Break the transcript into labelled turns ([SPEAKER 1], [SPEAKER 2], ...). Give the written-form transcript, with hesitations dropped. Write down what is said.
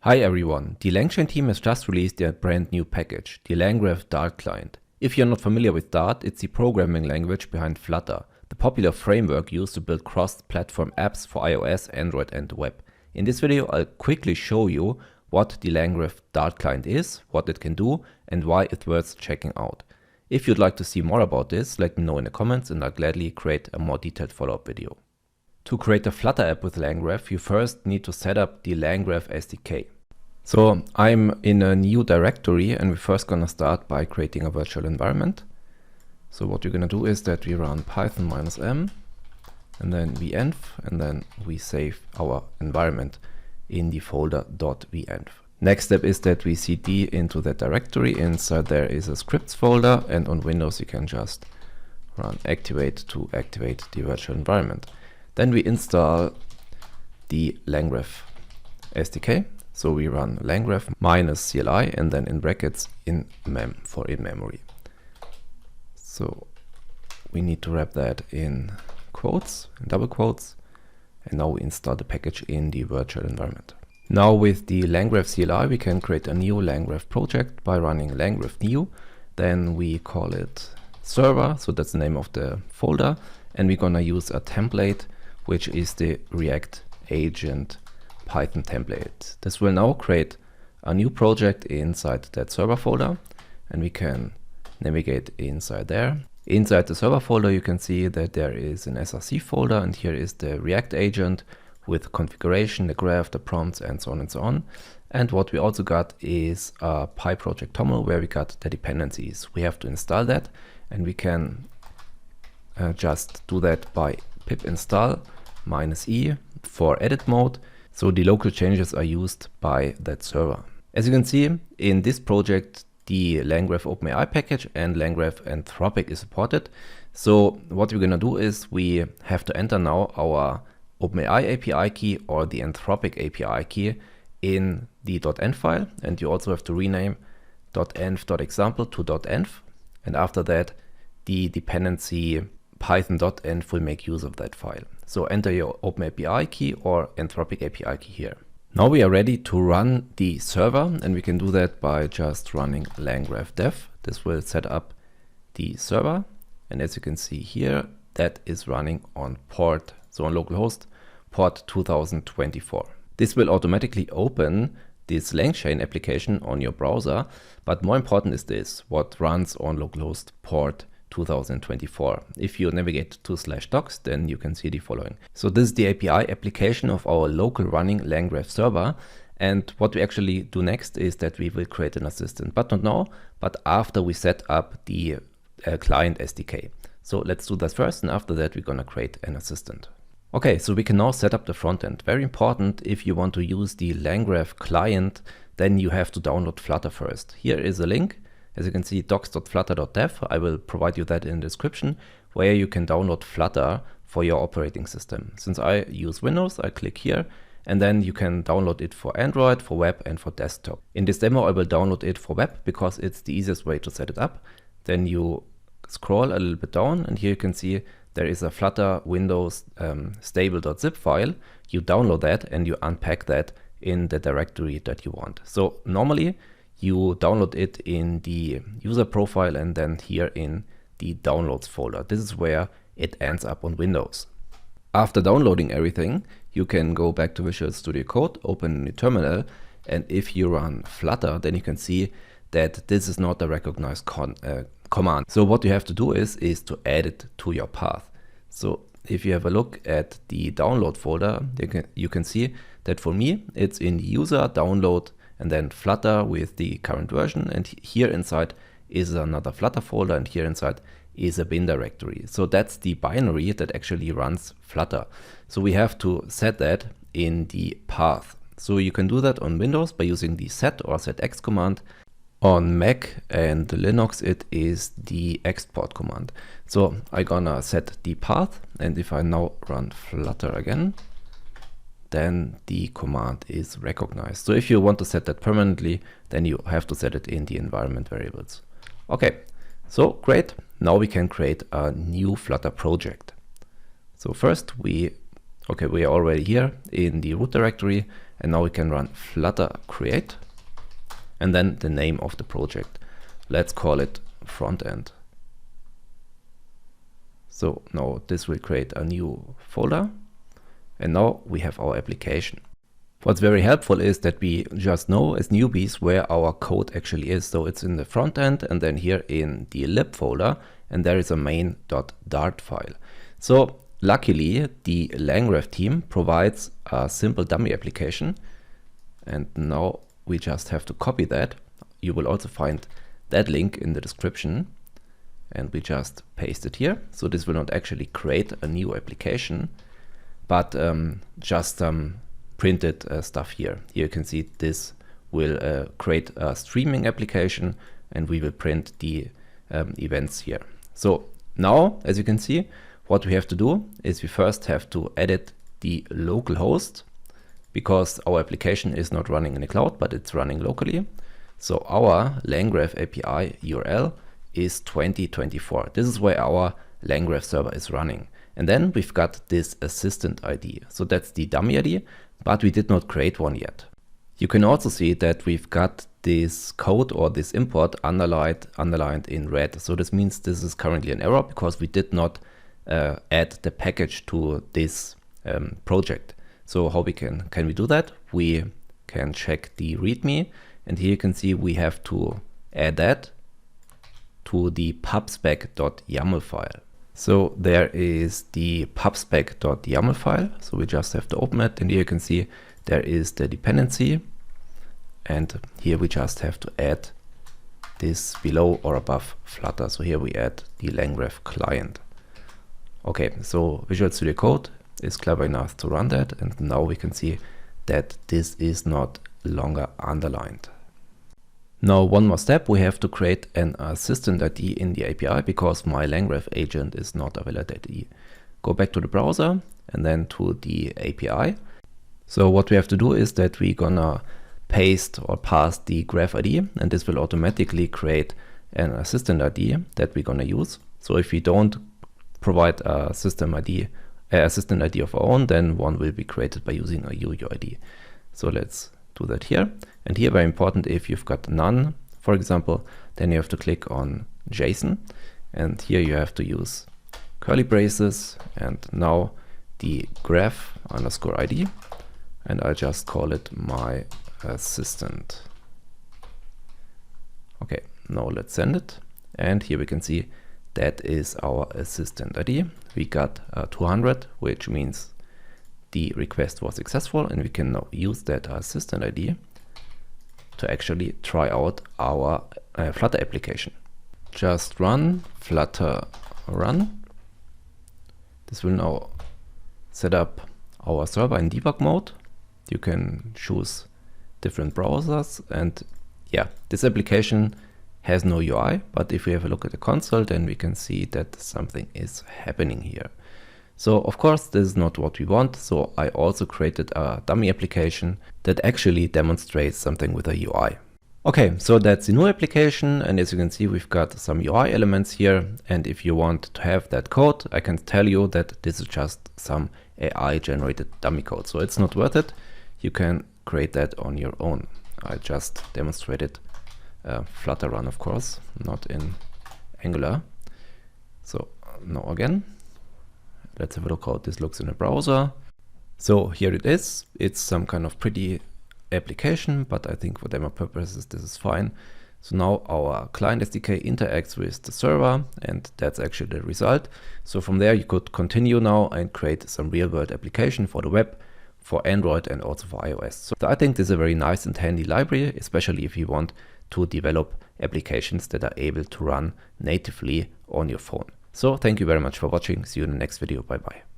[SPEAKER 1] Hi everyone, the LangChain team has just released their brand new package, the LangGraph Dart client. If you're not familiar with Dart, it's the programming language behind Flutter, the popular framework used to build cross-platform apps for iOS, Android and the web. In this video, I'll quickly show you what the LangGraph Dart client is, what it can do and why it's worth checking out. If you'd like to see more about this, let me know in the comments and I'll gladly create a more detailed follow-up video. To create a Flutter app with LangGraph, you first need to set up the LangGraph SDK. So I'm in a new directory and we're first gonna start by creating a virtual environment. So what we're gonna do is that we run python -m and then venv and then we save our environment in the folder .venv. Next step is that we cd into that directory. Inside there is a scripts folder and on Windows you can just run activate to activate the virtual environment. Then we install the LangGraph SDK. So we run langgraph -cli and then in brackets in mem for in memory. So we need to wrap that in quotes, in double quotes, and now we install the package in the virtual environment. Now with the langgraph CLI we can create a new langgraph project by running langgraph new. Then we call it server, so that's the name of the folder, and we're gonna use a template which is the React agent Python template. This will now create a new project inside that server folder and we can navigate inside there. Inside the server folder you can see that there is an src folder and here is the React agent with configuration, the graph, the prompts and so on and so on. And what we also got is a PyProject toml where we got the dependencies. We have to install that and we can just do that by pip install -e for edit mode. So the local changes are used by that server. As you can see, in this project, the LangGraph OpenAI package and LangGraph Anthropic is supported. So what we're gonna do is we have to enter now our OpenAI API key or the Anthropic API key in the .env file. And you also have to rename .env.example to .env. And after that, the dependency python.env will make use of that file. So enter your OpenAPI key or Anthropic API key here. Now we are ready to run the server and we can do that by just running langgraph dev. This will set up the server and as you can see here, that is running on port, so on localhost port 2024. This will automatically open this LangChain application on your browser, but more important is this, what runs on localhost port 2024. If you navigate to /docs, then you can see the following. So this is the API application of our local running LangGraph server. And what we actually do next is that we will create an assistant, but not now, but after we set up the client SDK. So let's do that first. And after that, we're going to create an assistant. Okay, so we can now set up the front end. Very important, if you want to use the LangGraph client, then you have to download Flutter first. Here is a link. As you can see, docs.flutter.dev, I will provide you that in the description, where you can download Flutter for your operating system. Since I use Windows, I click here, and then you can download it for Android, for web, and for desktop. In this demo, I will download it for web because it's the easiest way to set it up. Then you scroll a little bit down, and here you can see there is a Flutter Windows stable.zip file. You download that, and you unpack that in the directory that you want. So normally, you download it in the user profile and then here in the downloads folder. This is where it ends up on Windows. After downloading everything, you can go back to Visual Studio Code, open the terminal, and if you run Flutter, then you can see that this is not a recognized command. So what you have to do is to add it to your path. So if you have a look at the download folder, you can see that for me, it's in the user download and then Flutter with the current version. And here inside is another Flutter folder and here inside is a bin directory. So that's the binary that actually runs Flutter. So we have to set that in the path. So you can do that on Windows by using the set or setx command. On Mac and Linux, it is the export command. So I'm gonna set the path. And if I now run Flutter again, then the command is recognized. So if you want to set that permanently, then you have to set it in the environment variables. Okay, so great. Now we can create a new Flutter project. So first we are already here in the root directory And now we can run Flutter create and then the name of the project. Let's call it front end. So now this will create a new folder and now we have our application. What's very helpful is that we just know as newbies where our code actually is. So it's in the front end and then here in the lib folder, and there is a main.dart file. So luckily the langgraph team provides a simple dummy application, and now we just have to copy that. You will also find that link in the description, and we just paste it here. So this will not actually create a new application, but just printed stuff here. Here you can see this will create a streaming application and we will print the events here. So now, as you can see, what we have to do is we first have to edit the local host because our application is not running in the cloud, but it's running locally. So our langgraph API URL is 2024. This is where our langgraph server is running. And then we've got this assistant ID. So that's the dummy ID, but we did not create one yet. You can also see that we've got this code or this import underlined in red. So this means this is currently an error because we did not add the package to this project. So how can we do that? We can check the README, and here you can see we have to add that to the pubspec.yaml file. So there is the pubspec.yaml file. So we just have to open it, and here you can see there is the dependency, and here we just have to add this below or above Flutter. So here we add the langgraph client. Okay, so Visual Studio Code is clever enough to run that, and now we can see that this is not longer underlined. Now one more step, we have to create an assistant ID in the API because my langgraph agent is not a valid ID. Go back to the browser and then to the API. So what we have to do is that we're gonna paste or pass the graph ID, and this will automatically create an assistant ID that we're gonna use. So if we don't provide a assistant ID of our own, then one will be created by using a UUID. So let's do that here. And here, very important, if you've got none, for example, then you have to click on JSON, and here you have to use curly braces and now the graph underscore ID, and I'll just call it my assistant. Okay, now let's send it, and here we can see that is our assistant ID. We got 200, which means the request was successful, and we can now use that assistant ID to actually try out our Flutter application. Just run Flutter run. This will now set up our server in debug mode. You can choose different browsers, and yeah, this application has no UI, but if we have a look at the console, then we can see that something is happening here. So of course this is not what we want, so I also created a dummy application that actually demonstrates something with a UI. Okay, so that's the new application, and as you can see we've got some UI elements here, and if you want to have that code, I can tell you that this is just some AI generated dummy code, so it's not worth it. You can create that on your own. I just demonstrated Flutter run, of course, not in Angular. So now again, let's have a look how this looks in a browser. So here it is. It's some kind of pretty application, but I think for demo purposes this is fine. So now our client SDK interacts with the server, and that's actually the result. So from there you could continue now and create some real world application for the web, for Android, and also for iOS. So I think this is a very nice and handy library, especially if you want to develop applications that are able to run natively on your phone. So thank you very much for watching. See you in the next video. Bye bye.